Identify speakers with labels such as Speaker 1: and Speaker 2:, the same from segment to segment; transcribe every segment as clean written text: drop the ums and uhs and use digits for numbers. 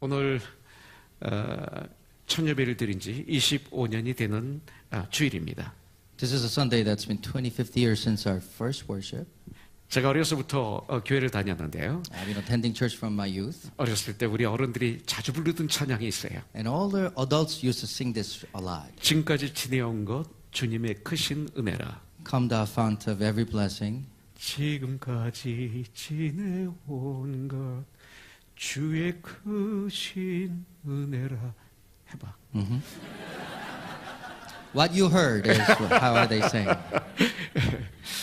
Speaker 1: 오늘 천여배를 드린 지 25년이 되는 주일입니다.
Speaker 2: This is a Sunday that's been 25th years since our first worship.
Speaker 1: 제가 어려서부터 교회를 다녔는데요.
Speaker 2: I've been attending church from my youth.
Speaker 1: 어렸을 때 우리 어른들이 자주 부르던 찬양이 있어요.
Speaker 2: And all the adults used to sing this a lot.
Speaker 1: 지금까지 지내온 것 주님의 크신 은혜라.
Speaker 2: Come thou fount of every blessing.
Speaker 1: 지금까지 지내온 것 주의 크신 은혜라. 해봐.
Speaker 2: What you heard is how are they saying?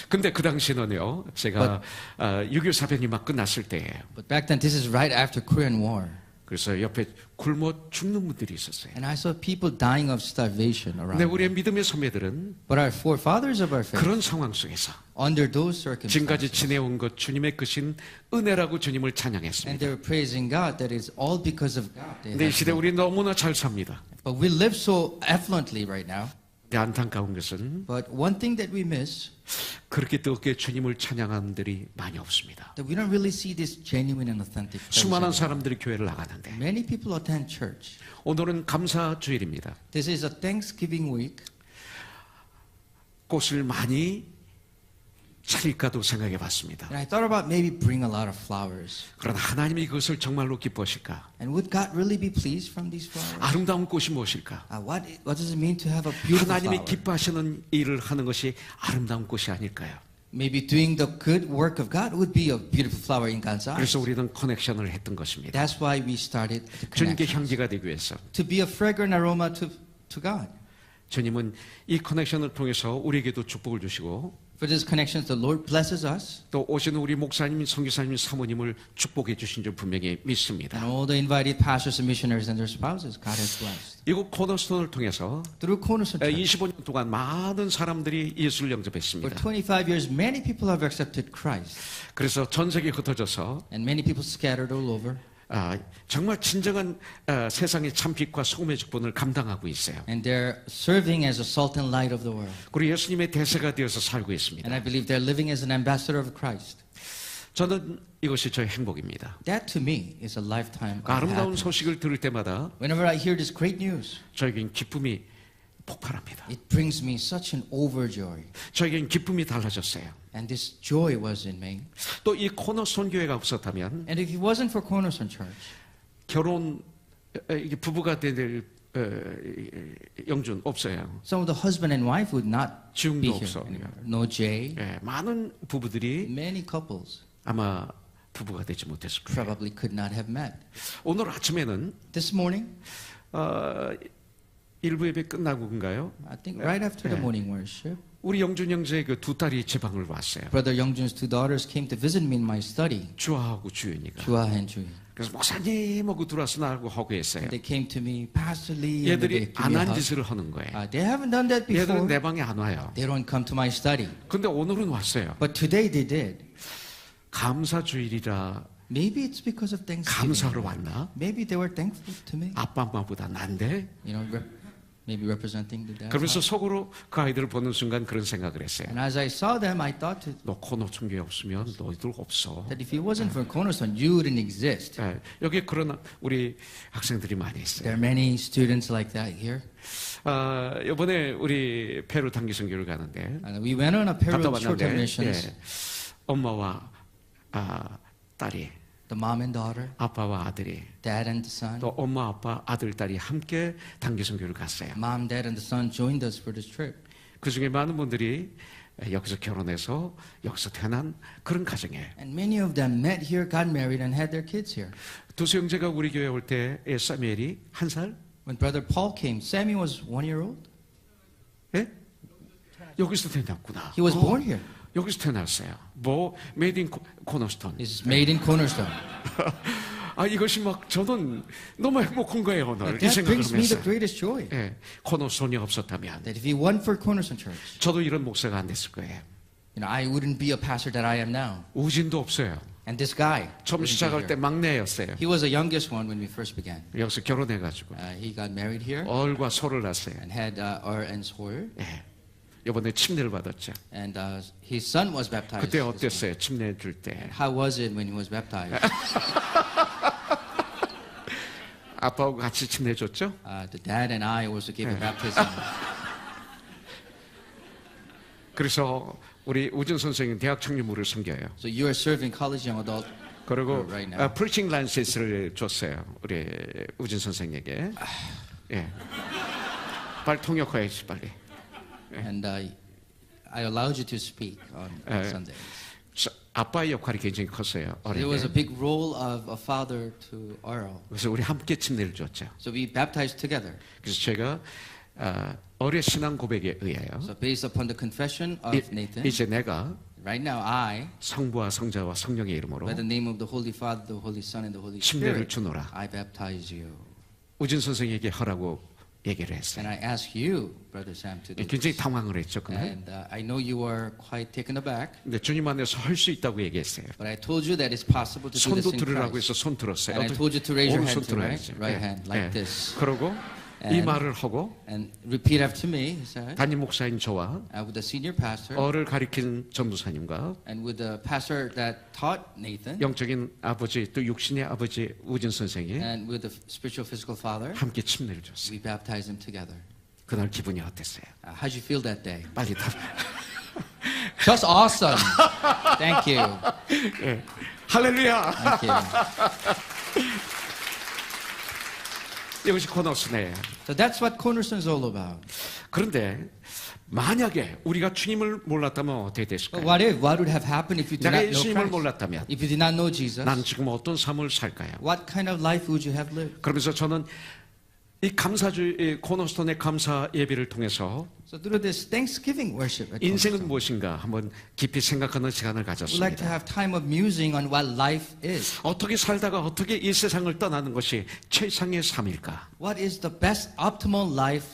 Speaker 1: 근데 그 당시는요, 제가 6.25 사변이 막 끝났을 때예요.
Speaker 2: But back then, this is right after Korean War.
Speaker 1: 그래서 옆에 굶어 죽는 분들이 있었어요.
Speaker 2: And I saw people dying of starvation around.
Speaker 1: 근데 우리의 믿음의 선배들은
Speaker 2: But our forefathers of our faith,
Speaker 1: 그런 상황 속에서
Speaker 2: under those
Speaker 1: 지금까지
Speaker 2: circumstances,
Speaker 1: 지내온 것 주님의 크신 은혜라고 주님을
Speaker 2: and
Speaker 1: 찬양했습니다.
Speaker 2: they were praising God that it's all because of God.
Speaker 1: 근데 이 시대 우리 너무나 잘 삽니다.
Speaker 2: But we live so affluently right now.
Speaker 1: 근데 안타까운 것은
Speaker 2: But one thing that we miss,
Speaker 1: 그렇게 뜨겁게 주님을 찬양하는 들이 많이 없습니다.
Speaker 2: that we don't really see this genuine and authentic praise.
Speaker 1: 수많은 사람들이 교회를 나가는데
Speaker 2: Many people attend church.
Speaker 1: 오늘은 감사 주일입니다.
Speaker 2: This is a Thanksgiving week.
Speaker 1: 꽃을 많이 차릴까도 생각해 봤습니다.
Speaker 2: And I thought about maybe bring a lot of flowers.
Speaker 1: 그러나 하나님이 그것을 정말로 기뻐하실까?
Speaker 2: And would God really be pleased from these flowers?
Speaker 1: 아름다운 꽃이 무엇일까?
Speaker 2: What does it mean to have a beautiful
Speaker 1: 하나님이
Speaker 2: flower?
Speaker 1: 기뻐하시는 일을 하는 것이 아름다운 꽃이 아닐까요?
Speaker 2: Maybe doing the good work of God would be a beautiful flower in God's eyes.
Speaker 1: 그래서 우리는 커넥션을 했던 것입니다.
Speaker 2: That's why we started the
Speaker 1: 주님께
Speaker 2: connection.
Speaker 1: 향기가 되기 위해서.
Speaker 2: To be a fragrant aroma to God.
Speaker 1: 주님은 이 커넥션을 통해서 우리에게도 축복을 주시고
Speaker 2: For these connections, the Lord blesses us.
Speaker 1: 또 오시는 우리 목사님, 선교사님, 사모님을 축복해 주신 줄 분명히 믿습니다.
Speaker 2: And all the invited pastors and missionaries and their spouses, God has blessed.
Speaker 1: 이곳 코너스톤을 통해서
Speaker 2: Through Cornerstone Church,
Speaker 1: 25년 동안 많은 사람들이 예수를
Speaker 2: for
Speaker 1: 영접했습니다.
Speaker 2: 25 years, many people have accepted Christ.
Speaker 1: 그래서 전 세계에 흩어져서
Speaker 2: And many people scattered all over.
Speaker 1: 정말 진정한 세상의 참빛과 소금의 직분을 감당하고 있어요.
Speaker 2: And they're serving as a salt and light of the world.
Speaker 1: 우리 예수님의 대세가 되어서 살고 있습니다.
Speaker 2: And I believe they're living as an ambassador of Christ.
Speaker 1: 저는 이것이 저의 행복입니다.
Speaker 2: That to me is a lifetime of
Speaker 1: 아름다운
Speaker 2: happiness.
Speaker 1: 소식을 들을 때마다
Speaker 2: Whenever I hear this great news,
Speaker 1: 저에겐 기쁨이 폭발합니다.
Speaker 2: it brings me such an overjoy.
Speaker 1: 저에겐 기쁨이 달라졌어요.
Speaker 2: And this joy was in me.
Speaker 1: 또 이 코너스톤 교회가 없었다면
Speaker 2: And if it wasn't for Cornerstone Church,
Speaker 1: 결혼 이게 부부가 될 영준 없어요.
Speaker 2: some of the husband and wife would not
Speaker 1: 지웅도
Speaker 2: be here
Speaker 1: 없어.
Speaker 2: anymore. No Jay.
Speaker 1: 많은 부부들이
Speaker 2: Many couples
Speaker 1: 아마 부부가 되지 못했을 거예요.
Speaker 2: probably could not have met.
Speaker 1: 오늘 아침에는
Speaker 2: This morning,
Speaker 1: 일부 예배 끝나고인가요?
Speaker 2: I think right after the morning worship,
Speaker 1: 우리 영준 형제의 그 두 딸이 제 방을 왔어요.
Speaker 2: Brother Youngjun's two daughters came to visit me in my study,
Speaker 1: 주아하고 주연이가.
Speaker 2: Chua and Juin.
Speaker 1: 그래서 목사님 하고 들어와서 나하고 허구했어요.
Speaker 2: They came to me, Pastor Lee, and they
Speaker 1: 얘들이
Speaker 2: gave
Speaker 1: 안
Speaker 2: me a
Speaker 1: 한
Speaker 2: hug.
Speaker 1: 짓을 하는 거예요.
Speaker 2: They haven't done that
Speaker 1: 얘들은
Speaker 2: before.
Speaker 1: 내 방에 안 와요.
Speaker 2: They don't come to my study.
Speaker 1: 근데 오늘은 왔어요.
Speaker 2: But today they did.
Speaker 1: 감사 주일이라
Speaker 2: Maybe it's because of Thanksgiving.
Speaker 1: 감사하러 왔나?
Speaker 2: Maybe they were thankful to me.
Speaker 1: 아빠 엄마보다 난데?
Speaker 2: You know, maybe representing the dad.
Speaker 1: 그러면서 속으로 그 아이들을 보는 순간 그런 생각을 했어요.
Speaker 2: And as I saw them, I thought
Speaker 1: 너 코너촌 교회 없으면 너희들 없어.
Speaker 2: that if it wasn't for Cornerstone, you wouldn't exist.
Speaker 1: 여기 그런 우리 학생들이 많이 있어요.
Speaker 2: There are many students like that here.
Speaker 1: 이번에 우리 페루 단기선교를 가는데
Speaker 2: And we went on a Peru
Speaker 1: 갔다
Speaker 2: short-term
Speaker 1: 왔는데
Speaker 2: missions.
Speaker 1: 엄마와 딸이
Speaker 2: The mom and daughter,
Speaker 1: 아빠와 아들이
Speaker 2: dad and the son.
Speaker 1: 또 엄마 아빠 아들 딸이 함께 단기선교를 갔어요.
Speaker 2: Mom, dad, and the son joined us for this trip.
Speaker 1: 그 중에 많은 분들이 여기서 결혼해서 여기서 태어난 그런 가정이에요.
Speaker 2: And many of them met here, got married, and had their kids here.
Speaker 1: 두수 형제가 우리 교회 올 때 사무엘이 1살?
Speaker 2: When Brother Paul came, Sammy was 1 year old.
Speaker 1: 예? 여기서 태어났구나.
Speaker 2: He was born here.
Speaker 1: 여기서 태어났어요. 뭐 메이드 인 코너스톤.
Speaker 2: He's made in Cornerstone.
Speaker 1: 이것이 막 저는 너무 행복한 거예요 오늘 이
Speaker 2: That
Speaker 1: 생각을
Speaker 2: brings me the
Speaker 1: 하면서.
Speaker 2: greatest joy.
Speaker 1: 코너스톤이 없었다면
Speaker 2: That if it weren't for Cornerstone Church,
Speaker 1: 저도 이런 목사가 안 됐을 거예요.
Speaker 2: I wouldn't be a pastor that I am now.
Speaker 1: 우진도 없어요.
Speaker 2: And this guy,
Speaker 1: 처음
Speaker 2: wouldn't be
Speaker 1: 시작할 때
Speaker 2: here.
Speaker 1: 막내였어요.
Speaker 2: He was the youngest one when we first began.
Speaker 1: 여기서 결혼해가지고
Speaker 2: He got married here
Speaker 1: 얼과 소를 낳았어요.
Speaker 2: and had and Soil.
Speaker 1: 이번에 침례를 받았죠.
Speaker 2: And his son was baptized.
Speaker 1: 그때
Speaker 2: this month.
Speaker 1: 어땠어요? 침례 줄 때.
Speaker 2: How was it when he was baptized?
Speaker 1: 아빠하고 같이 침례줬죠?
Speaker 2: The dad and I also gave a baptism.
Speaker 1: 그래서 우리 우준 선생님 대학 청년부를 섬겨요.
Speaker 2: So you are serving college young adult.
Speaker 1: 그리고
Speaker 2: Right now.
Speaker 1: 프리칭 라이센스를 줬어요. 우리 우준 선생에게. 예. 빨리 통역해야지 빨리.
Speaker 2: And I allowed you to speak on Sunday.
Speaker 1: 아빠의 역할이 굉장히 컸어요. 어릴
Speaker 2: There was a
Speaker 1: 때.
Speaker 2: big role of a father to Earl.
Speaker 1: 그래서 우리 함께 침례를 줬죠.
Speaker 2: So we baptized together.
Speaker 1: 그래서 제가 어려 신앙 고백에 의하여
Speaker 2: So based upon the confession of Nathan,
Speaker 1: 이제 내가
Speaker 2: right now I,
Speaker 1: 성부와 성자와 성령의 이름으로
Speaker 2: by the name of the Holy Father, the Holy Son, and the Holy
Speaker 1: 침례를
Speaker 2: Spirit,
Speaker 1: 주노라.
Speaker 2: I baptize you.
Speaker 1: 우진 선생에게 하라고 얘기를 했어요.
Speaker 2: And I ask you, Brother Sam, to do
Speaker 1: 굉장히
Speaker 2: this.
Speaker 1: 당황을 했죠. 그날.
Speaker 2: And I know you were quite taken aback,
Speaker 1: 근데 주님 안에서 할 수 있다고 얘기했어요.
Speaker 2: but I told you that it's possible to do this
Speaker 1: 손도
Speaker 2: in
Speaker 1: 들으라고
Speaker 2: Christ.
Speaker 1: 해서 손 들었어요.
Speaker 2: And I told you to raise your
Speaker 1: 오른손
Speaker 2: hand to right,
Speaker 1: 들어야지.
Speaker 2: right hand, like this.
Speaker 1: 그러고 이 말을 하고
Speaker 2: And repeat after me, he said,
Speaker 1: 담임 목사인 저와
Speaker 2: with the senior pastor,
Speaker 1: 어를 가리킨 전도사님과
Speaker 2: and with the pastor that taught Nathan,
Speaker 1: 영적인 아버지 또 육신의 아버지 우진 선생이
Speaker 2: and with the spiritual physical father,
Speaker 1: 함께 침례를 줬어요.
Speaker 2: we baptized him together.
Speaker 1: 그날 기분이 어땠어요?
Speaker 2: How'd you feel that day?
Speaker 1: 빨리 답.
Speaker 2: Just awesome. Thank you.
Speaker 1: 예. 할렐루야.
Speaker 2: Thank you.
Speaker 1: 이것이 코너스네요.
Speaker 2: So that's what Cornerstone is all about.
Speaker 1: 그런데 만약에 우리가 주님을 몰랐다면 어떻게
Speaker 2: But
Speaker 1: 됐을까요?
Speaker 2: what would have happened if you did
Speaker 1: 내가
Speaker 2: not know
Speaker 1: 예수님을
Speaker 2: Christ?
Speaker 1: 몰랐다면
Speaker 2: If you did not know Jesus,
Speaker 1: 난 지금 어떤 삶을 살까요?
Speaker 2: what kind of life would you have lived?
Speaker 1: 그러면서 저는 이 감사주 이 코너스톤의 감사 예배를 통해서
Speaker 2: So through this Thanksgiving worship at
Speaker 1: 인생은
Speaker 2: Cornerstone,
Speaker 1: 무엇인가 한번 깊이 생각하는 시간을
Speaker 2: we'd like to
Speaker 1: 가졌습니다.
Speaker 2: have time of musing on what life is.
Speaker 1: 어떻게 살다가 어떻게 이 세상을 떠나는 것이 최상의 삶일까?
Speaker 2: What is the best optimal life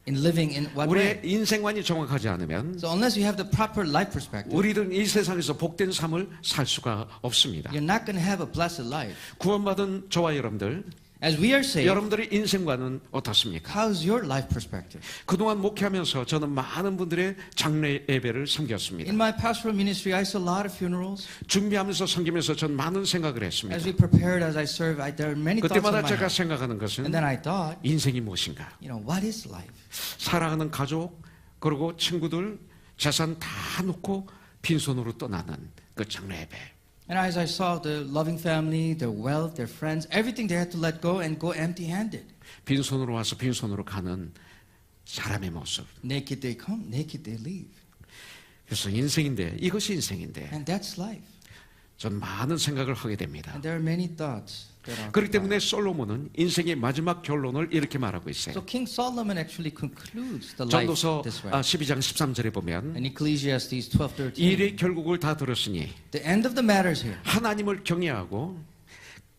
Speaker 2: in living in what way?
Speaker 1: 우리의 인생관이 정확하지 않으면
Speaker 2: So unless you have the proper life perspective,
Speaker 1: 우리는 이 세상에서 복된 삶을 살 수가 없습니다.
Speaker 2: you're not going to have a blessed life.
Speaker 1: 구원받은 저와 여러분들,
Speaker 2: As we are saved,
Speaker 1: 여러분들의 인생관은 어떻습니까?
Speaker 2: how's your life perspective?
Speaker 1: 그동안 목회하면서 저는 많은 분들의 장례 예배를 섬겼습니다.
Speaker 2: In my pastoral ministry, I saw a lot of funerals.
Speaker 1: 준비하면서 섬기면서 전 많은 생각을 했습니다.
Speaker 2: As we prepared, as I served, there are many thoughts in
Speaker 1: 그때마다
Speaker 2: my
Speaker 1: 제가
Speaker 2: heart.
Speaker 1: 생각하는
Speaker 2: And
Speaker 1: 것은
Speaker 2: then I thought,
Speaker 1: 인생이 무엇인가?
Speaker 2: what is life?
Speaker 1: 사랑하는 가족, 그리고 친구들, 재산 다 놓고 빈손으로 떠나는 그 장례 예배.
Speaker 2: And as I saw the loving family, their wealth, their friends, everything they had to let go and go empty-handed.
Speaker 1: 빈손으로 와서 빈손으로 가는 사람의 모습.
Speaker 2: Naked they come, naked they leave.
Speaker 1: 그래서 인생인데, 이것이 인생인데,
Speaker 2: And that's life.
Speaker 1: 전 많은 생각을 하게 됩니다.
Speaker 2: And there are many thoughts that are
Speaker 1: 그렇기 때문에 솔로몬은 인생의 마지막 결론을 이렇게 말하고 있어요.
Speaker 2: So King Solomon actually concludes the life
Speaker 1: 전도서
Speaker 2: this way.
Speaker 1: 12장 13절에 보면
Speaker 2: In Ecclesiastes 12:13,
Speaker 1: 일의 결국을 다 들었으니
Speaker 2: the end of the matter is here.
Speaker 1: 하나님을 경외하고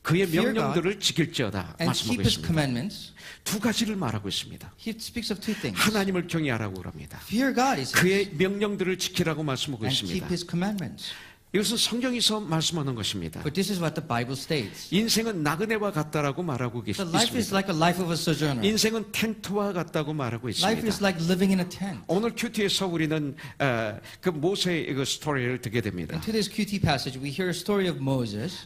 Speaker 1: 그의
Speaker 2: Fear
Speaker 1: 명령들을 지킬지어다
Speaker 2: And
Speaker 1: 말씀하고
Speaker 2: keep His
Speaker 1: 있습니다.
Speaker 2: commandments.
Speaker 1: 두 가지를 말하고 있습니다.
Speaker 2: He speaks of two things.
Speaker 1: 하나님을 경외하라고 그럽니다.
Speaker 2: Fear God, he says,
Speaker 1: 그의 명령들을 지키라고 말씀하고
Speaker 2: and
Speaker 1: 있습니다.
Speaker 2: keep His commandments.
Speaker 1: 이것은 성경에서 말씀하는 것입니다.
Speaker 2: But this is what the Bible states.
Speaker 1: 인생은 나그네와 같다라고 말하고
Speaker 2: The life is
Speaker 1: 있습니다.
Speaker 2: like a life of a sojourner.
Speaker 1: 인생은 텐트와 같다고 말하고
Speaker 2: Life is
Speaker 1: 있습니다.
Speaker 2: like living in a tent.
Speaker 1: 오늘 큐티에서 우리는 그 모세의 그 스토리를 듣게 됩니다.
Speaker 2: In today's QT passage, we hear a story of Moses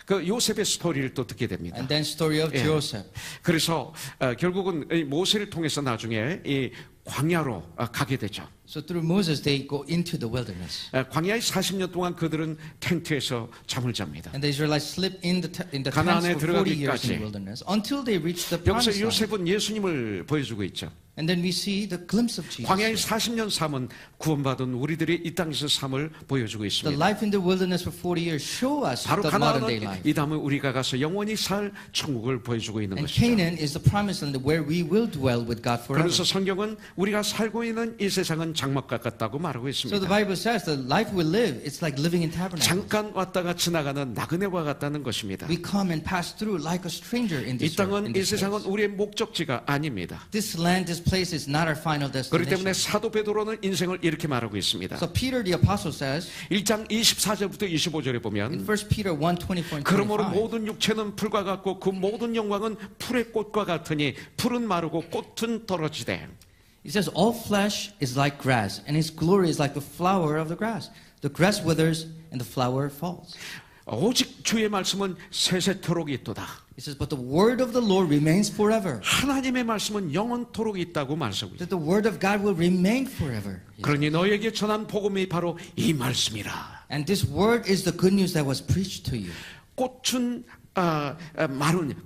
Speaker 1: 그 요셉의 스토리를 또 듣게 됩니다.
Speaker 2: and then story of
Speaker 1: 예.
Speaker 2: Joseph.
Speaker 1: 그래서 결국은 이 모세를 통해서 나중에 이 광야로 가게 되죠.
Speaker 2: So through Moses, they go into the wilderness.
Speaker 1: 광야에 40년 동안 그들은 텐트에서 잠을 잡니다.
Speaker 2: And the Israelites sleep in the tents
Speaker 1: 가나안에
Speaker 2: for 40 years
Speaker 1: 들어가기까지.
Speaker 2: in the wilderness until they reach the
Speaker 1: 여기서
Speaker 2: promised land.
Speaker 1: 요셉은 예수님을 보여주고 있죠.
Speaker 2: And then we see the glimpse of Jesus.
Speaker 1: 광야의 40년 삶은 구원받은 우리들이 이 땅에서 삶을 보여주고
Speaker 2: The
Speaker 1: 있습니다.
Speaker 2: life in the wilderness for 40 years show us
Speaker 1: 바로
Speaker 2: the modern day
Speaker 1: 가나안은
Speaker 2: life.
Speaker 1: 이 다음에 우리가 가서 영원히 살 천국을 보여주고 있는
Speaker 2: And
Speaker 1: 것이죠.
Speaker 2: Canaan is the promised land where we will dwell with God forever.
Speaker 1: 그래서 성경은 우리가 살고 있는 이 세상은 장막과 같다고 말하고
Speaker 2: So the
Speaker 1: 있습니다.
Speaker 2: Bible says the life we live, it's like living in tabernacles.
Speaker 1: 잠깐 왔다가 지나가는 나그네와 같다는 것입니다.
Speaker 2: We come and pass through like a stranger in
Speaker 1: 이
Speaker 2: this earth,
Speaker 1: 땅은
Speaker 2: in
Speaker 1: 이
Speaker 2: this
Speaker 1: 세상은
Speaker 2: place.
Speaker 1: 우리의 목적지가 아닙니다.
Speaker 2: This land, this place is not our final
Speaker 1: 그렇기 때문에
Speaker 2: destination.
Speaker 1: 사도 베드로는 인생을 이렇게 말하고 있습니다.
Speaker 2: So Peter the apostle says
Speaker 1: 1장 24절부터 25절에
Speaker 2: in
Speaker 1: 보면
Speaker 2: 1 Peter 1:24 and
Speaker 1: 그러므로
Speaker 2: 25.
Speaker 1: 모든 육체는 풀과 같고 그 모든 영광은 풀의 꽃과 같으니 풀은 마르고 꽃은 떨어지되
Speaker 2: It says all flesh is like grass and its glory is like the flower of the grass. The grass withers and the flower falls.
Speaker 1: 오직 주의 말씀은 세세토록 있도다.
Speaker 2: It says, but the word of the Lord remains forever.
Speaker 1: 하나님의 말씀은 영원토록 있다고 말씀하고 있습니다.
Speaker 2: That the word of God will remain forever.
Speaker 1: 그러니 너에게 전한 복음이 바로 이 말씀이라.
Speaker 2: And this word is the good news that was preached to you.
Speaker 1: 꽃은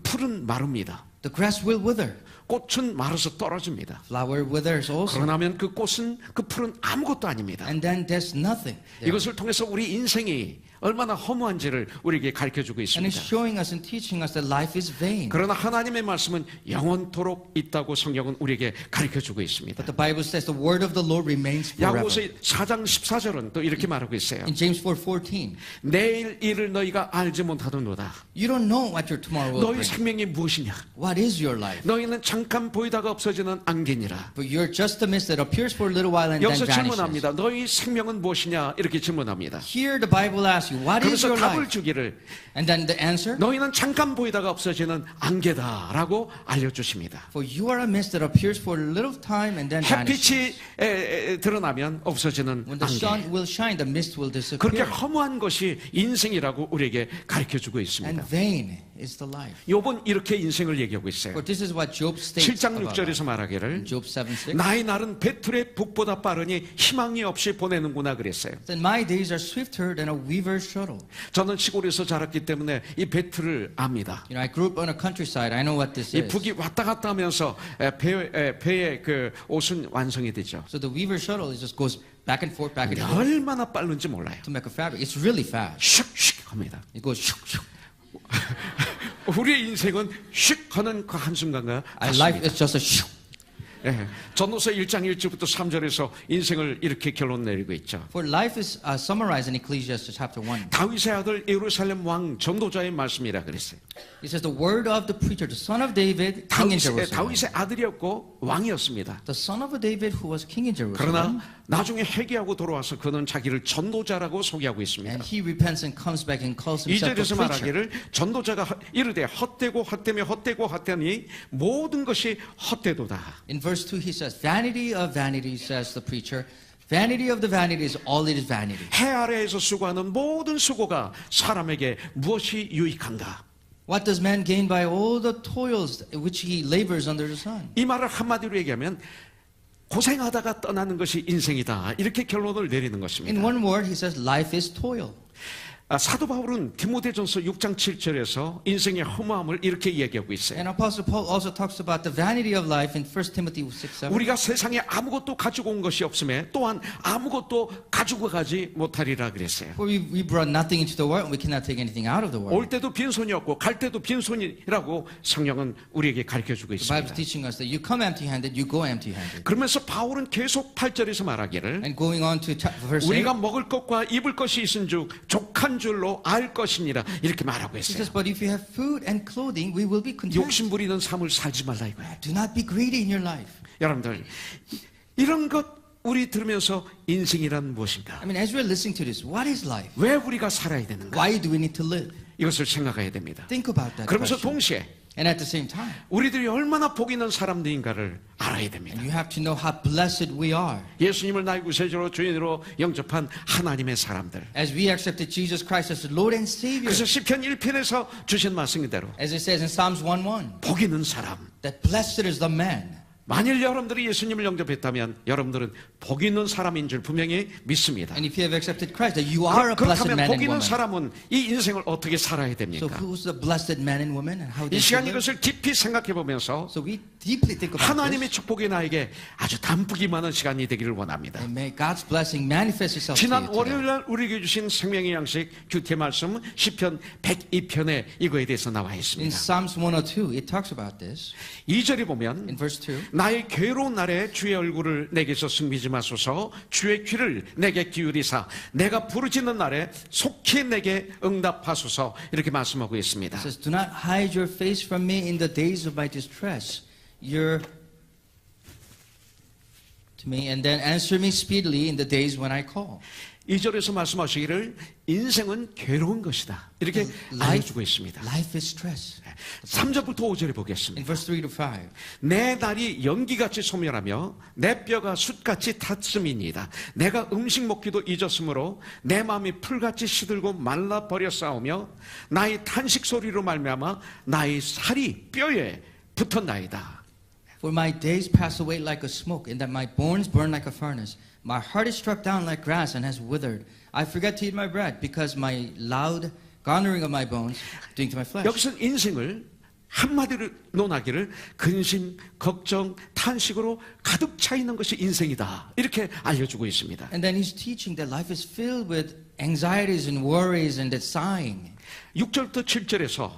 Speaker 1: 풀은 마릅니다.
Speaker 2: The grass will wither.
Speaker 1: 꽃은 마르서 떨어집니다.
Speaker 2: Flower withers also.
Speaker 1: 그러나면 그 풀은 아무것도 아닙니다.
Speaker 2: And then there's nothing there.
Speaker 1: 이것을 통해서 우리 인생이 얼마나 허무한지를 우리에게 가르쳐주고
Speaker 2: And it's
Speaker 1: 있습니다.
Speaker 2: showing us and teaching us that life is vain.
Speaker 1: 그러나 하나님의 말씀은 영원토록 있다고 성경은 우리에게 가르쳐주고 있습니다.
Speaker 2: But the Bible says the word of the Lord remains forever.
Speaker 1: 야고보서 4장 14절은 또 이렇게 말하고 있어요.
Speaker 2: In James 4:14,
Speaker 1: 내일 일을 너희가 알지 못하도다.
Speaker 2: you don't know what your tomorrow will
Speaker 1: 너희
Speaker 2: bring.
Speaker 1: 생명이 무엇이냐?
Speaker 2: What is your life?
Speaker 1: 너희는 잠깐 보이다가 없어지는 안개니라.
Speaker 2: But you're just a mist that appears for a little while and then
Speaker 1: 여기서
Speaker 2: vanishes.
Speaker 1: 질문합니다. 너희 생명은 무엇이냐? 이렇게 질문합니다.
Speaker 2: Here the Bible asks you, what is
Speaker 1: 그래서
Speaker 2: your
Speaker 1: 답을
Speaker 2: life?
Speaker 1: 주기를
Speaker 2: And then the answer,
Speaker 1: 너희는 잠깐 보이다가 없어지는 안개다라고 알려주십니다.
Speaker 2: for you are a mist that appears for a little time and then vanishes.
Speaker 1: 햇빛이 드러나면 없어지는
Speaker 2: When the
Speaker 1: 안개.
Speaker 2: sun will shine, the mist will
Speaker 1: 그렇게
Speaker 2: disappear.
Speaker 1: 허무한 것이 인생이라고 우리에게 가르쳐주고
Speaker 2: And
Speaker 1: 있습니다.
Speaker 2: vain is the life.
Speaker 1: 욥은 이렇게 인생을 얘기하고 있어요.
Speaker 2: For this is what Job states
Speaker 1: 7장
Speaker 2: about
Speaker 1: 6절에서
Speaker 2: life.
Speaker 1: 말하기를
Speaker 2: Job 7:6.
Speaker 1: 나의 날은 배틀의 북보다 빠르니 희망이 없이 보내는구나 그랬어요.
Speaker 2: Then my days are swifter than a weaver's shuttle.
Speaker 1: 저는 시골에서 자랐기 때문에 이 배틀을 압니다.
Speaker 2: You know, I grew up on a countryside. I know what this
Speaker 1: 이
Speaker 2: is.
Speaker 1: 북이 왔다 갔다 하면서 배의 그 옷은 완성이 되죠.
Speaker 2: So the weaver's shuttle just goes back and forth, back and forth
Speaker 1: 얼마나 빠른지 몰라요.
Speaker 2: to make a fabric. It's really fast.
Speaker 1: 슉슉 합니다.
Speaker 2: It goes shuk shuk.
Speaker 1: 우리의 인생은 슉 하는 그 한순간과
Speaker 2: Our life
Speaker 1: 같습니다.
Speaker 2: is just a shuk.
Speaker 1: 예, 전도서 1장 1절부터 3절에서 인생을 이렇게 결론 내리고 있죠.
Speaker 2: For life is summarized in Ecclesiastes chapter 1.
Speaker 1: 다윗의 아들 예루살렘 왕 전도자의 말씀이라 그랬어요.
Speaker 2: It says the word of the preacher, the son of David, king in Jerusalem.
Speaker 1: 다윗의 아들이었고 왕이었습니다.
Speaker 2: The son of a David who was king in Jerusalem.
Speaker 1: 그러나 나중에 회개하고 돌아와서 그는 자기를 전도자라고 소개하고 있습니다.
Speaker 2: And he repents and comes back and calls himself a
Speaker 1: 2절에서
Speaker 2: preacher.
Speaker 1: 말하기를 전도자가 이르되 헛되고 헛되며 헛되고 헛되니 모든 것이 헛되도다.
Speaker 2: In verse 2 he says, vanity of vanity, says the preacher. Vanity of the vanities, all it is vanity.
Speaker 1: 해 아래에서 수고하는 모든 수고가 사람에게 무엇이 유익한가?
Speaker 2: What does man gain by all the toils which he labors under the sun?
Speaker 1: 이 말을 한마디로 얘기하면 고생하다가 떠나는 것이 인생이다. 이렇게 결론을 내리는
Speaker 2: In
Speaker 1: 것입니다.
Speaker 2: one word, he says, life is toil.
Speaker 1: 사도 바울은 디모데전서 6장 7절에서 인생의 허무함을 이렇게 얘기하고 있어요.
Speaker 2: And Apostle Paul also talks about the vanity of life in 1 Timothy 6:7.
Speaker 1: 우리가 세상에 아무것도 가지고 온 것이 없음에 또한 아무것도 가지고 가지 못하리라 그랬어요.
Speaker 2: For we brought nothing into the world, and we cannot take anything out of the world.
Speaker 1: 올 때도 빈손이었고 갈 때도 빈손이라고 성령은 우리에게 가르쳐주고
Speaker 2: The Bible is
Speaker 1: 있습니다.
Speaker 2: teaching us that you come empty-handed, you go empty-handed.
Speaker 1: 그러면서 바울은 계속 8절에서 말하기를
Speaker 2: And going on to verse 8,
Speaker 1: 우리가 먹을 것과 입을 것이 있은즉 족한 줄로 알 것이니라 이렇게 말하고
Speaker 2: he
Speaker 1: 있어요.
Speaker 2: says, but if you have food and clothing, we will be content.
Speaker 1: 욕심 부리는 삶을 살지 말라 이거예요.
Speaker 2: Do not be greedy in your life.
Speaker 1: 여러분들 이런 것 우리 들으면서 인생이란 무엇인가?
Speaker 2: I mean, as we're listening to this, what is life?
Speaker 1: 왜 우리가 살아야 되는가?
Speaker 2: Why do we need to live?
Speaker 1: 이것을 생각해야 됩니다.
Speaker 2: Think about that
Speaker 1: 그러면서
Speaker 2: question.
Speaker 1: 동시에
Speaker 2: And at the same time,
Speaker 1: 우리들이 얼마나 복 있는 사람들인가를 알아야 됩니다.
Speaker 2: and you have to know how blessed we are.
Speaker 1: 예수님을 나의 구세주로 주인으로 영접한 하나님의 사람들.
Speaker 2: As we accepted Jesus Christ as the Lord and Savior.
Speaker 1: 그래서 시편 1편에서 주신 말씀대로
Speaker 2: As it says in Psalms 1:1,
Speaker 1: 복 있는 사람.
Speaker 2: that blessed is the man.
Speaker 1: 만일 여러분들이 예수님을 영접했다면 여러분들은 복 있는 사람인 줄 분명히 믿습니다.
Speaker 2: And if you have accepted Christ, that you are a blessed
Speaker 1: 그렇다면
Speaker 2: man
Speaker 1: 복
Speaker 2: and
Speaker 1: 있는
Speaker 2: woman.
Speaker 1: 사람은 이 인생을 어떻게 살아야
Speaker 2: So
Speaker 1: 됩니까?
Speaker 2: who's the blessed man and woman and how
Speaker 1: 이
Speaker 2: they
Speaker 1: 시간
Speaker 2: should live?
Speaker 1: 이것을 깊이 생각해 보면서
Speaker 2: So we deeply think about
Speaker 1: 하나님의
Speaker 2: this.
Speaker 1: 축복이 나에게 아주 담뿍이 많은 시간이 되기를 원합니다.
Speaker 2: And may God's blessing manifest itself to
Speaker 1: 지난
Speaker 2: you today.
Speaker 1: 월요일 날 우리에게 주신 생명의 양식 규태 말씀 시편 102편에 이거에 대해서 나와
Speaker 2: In
Speaker 1: 있습니다.
Speaker 2: Psalms 102, it talks about this.
Speaker 1: 2절에 보면
Speaker 2: In verse 2,
Speaker 1: 나의 괴로운 날에 주의 얼굴을 내게서 숨기지 마소서 주의 귀를 내게 기울이사 내가 부르짖는 날에 속히 내게 응답하소서 이렇게 말씀하고 있습니다.
Speaker 2: it says, do not hide your face from me in the days of my distress. To me, and then answer me speedily in the days when I call.
Speaker 1: 2절에서 말씀하시기를 인생은 괴로운 것이다. 이렇게 알려주고 있습니다.
Speaker 2: Life is stress.
Speaker 1: 3절부터 5절에
Speaker 2: In
Speaker 1: 보겠습니다.
Speaker 2: verse 3 to 5.
Speaker 1: 내 다리 연기같이 소멸하며 내 뼈가 숯같이 탔음이니이다. 내가 음식 먹기도 잊었으므로 내 마음이 풀같이 시들고 말라버려 싸우며 나의 탄식 소리로 말미암아 나의 살이 뼈에 붙었나이다.
Speaker 2: For my days pass away like a smoke, and that my bones burn like a furnace. My heart is struck down like grass and has withered. I forget to eat my bread because my loud garnering of my bones doing to my flesh.
Speaker 1: 여기서 인생을 한마디로 논하기를 근심, 걱정, 탄식으로 가득 차 있는 것이 인생이다. 이렇게 알려주고 있습니다.
Speaker 2: And then he's teaching that life is filled with anxieties and worries and that sighing.
Speaker 1: 6절부터 7절에서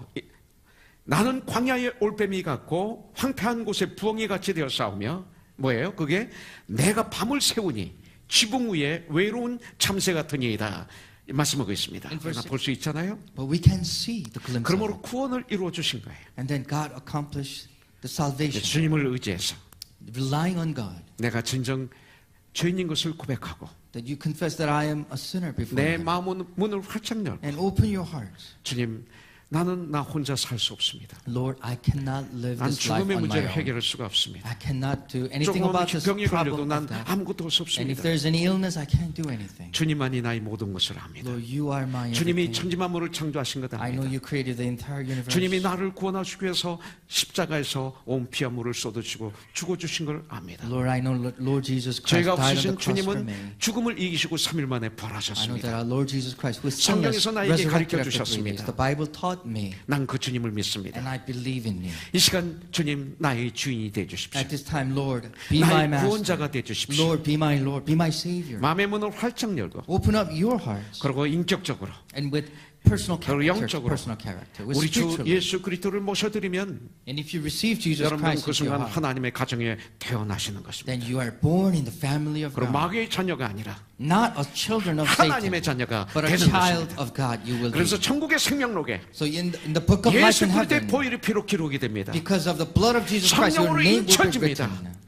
Speaker 1: 나는 광야의 올빼미 같고 황폐한 곳에 부엉이 같이 되어 싸우며 뭐예요? 그게 내가 밤을 새우니 지붕 위에 외로운 참새 같으니이다. 말씀하고 있습니다. 그러나 볼 수 있잖아요.
Speaker 2: But we can see the glimpse of
Speaker 1: 그러므로
Speaker 2: it.
Speaker 1: 구원을 이루어 주신 거예요.
Speaker 2: And then God accomplished the salvation.
Speaker 1: 주님을 의지해서
Speaker 2: Relying on God.
Speaker 1: 내가 진정 죄인인 것을 고백하고
Speaker 2: That you confess that I am a sinner before
Speaker 1: 내
Speaker 2: Him.
Speaker 1: 마음은 문을 활짝 열고
Speaker 2: And open your hearts.
Speaker 1: 주님 나는 나 혼자 살 수 없습니다.
Speaker 2: Lord, I cannot live
Speaker 1: 난
Speaker 2: this life
Speaker 1: 죽음의
Speaker 2: on my
Speaker 1: 문제를
Speaker 2: own.
Speaker 1: 해결할 수가 없습니다.
Speaker 2: I cannot do anything
Speaker 1: 조금만
Speaker 2: about this
Speaker 1: 병이 걸려도
Speaker 2: problem
Speaker 1: 난
Speaker 2: of that.
Speaker 1: 아무것도 할 수
Speaker 2: And if
Speaker 1: 없습니다.
Speaker 2: there's any illness, I can't do anything.
Speaker 1: 주님만이 나의 모든 것을 압니다.
Speaker 2: Lord, you are my
Speaker 1: 주님이
Speaker 2: everything.
Speaker 1: 천지만물을 창조하신 것
Speaker 2: I know
Speaker 1: 압니다.
Speaker 2: you created the entire universe.
Speaker 1: 주님이 나를 구원하시기 위해서 십자가에서 온 피와 물을 쏟으시고 죽어주신 걸 압니다.
Speaker 2: Lord, I know Lord Jesus Christ
Speaker 1: 저희가
Speaker 2: died on
Speaker 1: 없으신
Speaker 2: the cross for me.
Speaker 1: 주님은 죽음을 이기시고 3일 만에
Speaker 2: I know that
Speaker 1: 부활하셨습니다.
Speaker 2: our Lord Jesus Christ, who is sinless,
Speaker 1: 성경에서 나에게
Speaker 2: resurrected
Speaker 1: 가르쳐
Speaker 2: after 3 days.
Speaker 1: 주셨습니다.
Speaker 2: The Bible taught me,
Speaker 1: 난 그 주님을 믿습니다.
Speaker 2: and I believe in you.
Speaker 1: 이 시간 주님 나의 주인이 되어 주십시오.
Speaker 2: At this time, Lord, be my
Speaker 1: 나의
Speaker 2: master.
Speaker 1: 구원자가 되어 주십시오.
Speaker 2: Lord, be my Lord, be my Savior.
Speaker 1: 마음의 문을 활짝 열고
Speaker 2: Open up your hearts,
Speaker 1: 그리고 인격적으로
Speaker 2: and with personal
Speaker 1: 그리고
Speaker 2: character,
Speaker 1: 영적으로
Speaker 2: personal character, with
Speaker 1: 우리 주
Speaker 2: spiritual.
Speaker 1: 예수 그리스도를 모셔드리면
Speaker 2: And if you receive Jesus
Speaker 1: 여러분은
Speaker 2: Christ
Speaker 1: 그
Speaker 2: into your
Speaker 1: 순간
Speaker 2: heart,
Speaker 1: 하나님의 가정에 태어나시는 것입니다.
Speaker 2: then you are born in the family of
Speaker 1: 그리고
Speaker 2: God.
Speaker 1: 마귀의 자녀가 아니라
Speaker 2: Not a children of
Speaker 1: 하나님의
Speaker 2: Satan,
Speaker 1: 자녀가
Speaker 2: but a
Speaker 1: 되는
Speaker 2: child
Speaker 1: 것입니다.
Speaker 2: of God you will
Speaker 1: 그래서
Speaker 2: be.
Speaker 1: 천국의 생명록에
Speaker 2: So in the book of life
Speaker 1: 예수
Speaker 2: in
Speaker 1: 그리스도의
Speaker 2: heaven,
Speaker 1: 보혈의 피로 기록이 됩니다.
Speaker 2: because of the blood of Jesus Christ, your
Speaker 1: 성령으로
Speaker 2: name will be
Speaker 1: 인쳐집니다.
Speaker 2: written.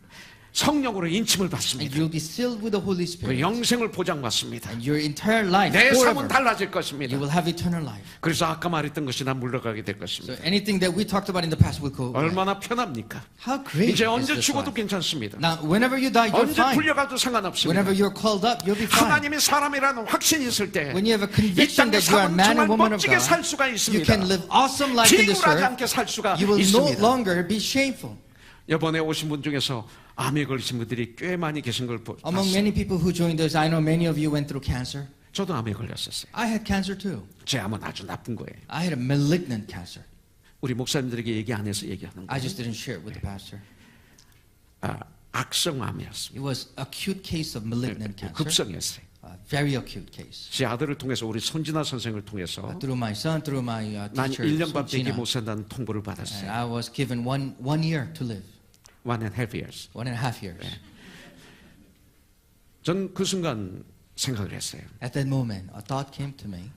Speaker 1: 성령으로 인침을
Speaker 2: And
Speaker 1: 받습니다.
Speaker 2: you'll be sealed with the Holy
Speaker 1: 그
Speaker 2: Spirit.
Speaker 1: 영생을 보장받습니다.
Speaker 2: And your entire life,
Speaker 1: 내
Speaker 2: forever,
Speaker 1: 삶은 달라질 것입니다.
Speaker 2: you will have eternal life.
Speaker 1: 그래서 아까 말했던 것이 다 물러가게 될
Speaker 2: So
Speaker 1: 것입니다.
Speaker 2: anything that we talked about in the past will go away.
Speaker 1: 얼마나 편합니까?
Speaker 2: How great
Speaker 1: 이제
Speaker 2: is
Speaker 1: 언제
Speaker 2: this
Speaker 1: 죽어도
Speaker 2: life?
Speaker 1: 괜찮습니다.
Speaker 2: Now, whenever you die, you're
Speaker 1: 언제
Speaker 2: fine.
Speaker 1: 풀려가도 상관없습니다.
Speaker 2: Whenever you're called up, you'll be fine.
Speaker 1: 하나님의 사람이라는 확신이 있을 때
Speaker 2: When you have a
Speaker 1: 이
Speaker 2: conviction
Speaker 1: 땅의
Speaker 2: that you are a
Speaker 1: 삶은
Speaker 2: man
Speaker 1: 정말
Speaker 2: and woman of
Speaker 1: 멋지게
Speaker 2: God,
Speaker 1: 살 수가
Speaker 2: you
Speaker 1: 있습니다.
Speaker 2: can live awesome life in this
Speaker 1: 기굴하지
Speaker 2: earth.
Speaker 1: 않게 살 수가
Speaker 2: You will no
Speaker 1: 있습니다.
Speaker 2: longer be shameful.
Speaker 1: 이번에 오신 분 중에서 암에 걸리신 분들이 꽤 많이 계신 걸
Speaker 2: Among
Speaker 1: 봤어요.
Speaker 2: many people who joined us, I know many of you went through cancer.
Speaker 1: 저도 암에 걸렸었어요.
Speaker 2: I had cancer too.
Speaker 1: 제 암은 아주 나쁜 거예요.
Speaker 2: I had a malignant cancer.
Speaker 1: 우리 목사님들에게 얘기 안 해서 얘기하는
Speaker 2: I
Speaker 1: 거예요.
Speaker 2: just didn't share it with the pastor.
Speaker 1: 악성암이었습니다.
Speaker 2: It was acute case of malignant cancer.
Speaker 1: 급성이었어요.
Speaker 2: Very acute case.
Speaker 1: 제 아들을 통해서 우리 손진아 선생을 통해서
Speaker 2: Through my son, through my
Speaker 1: 난
Speaker 2: teacher,
Speaker 1: 1년밖에
Speaker 2: Sojina,
Speaker 1: 못 산다는 통보를
Speaker 2: and
Speaker 1: 받았어요.
Speaker 2: I was given one year to live,
Speaker 1: 1.5 years.
Speaker 2: 1.5 years.
Speaker 1: 전 그 순간 생각을 했어요.
Speaker 2: At that moment, a thought came to me.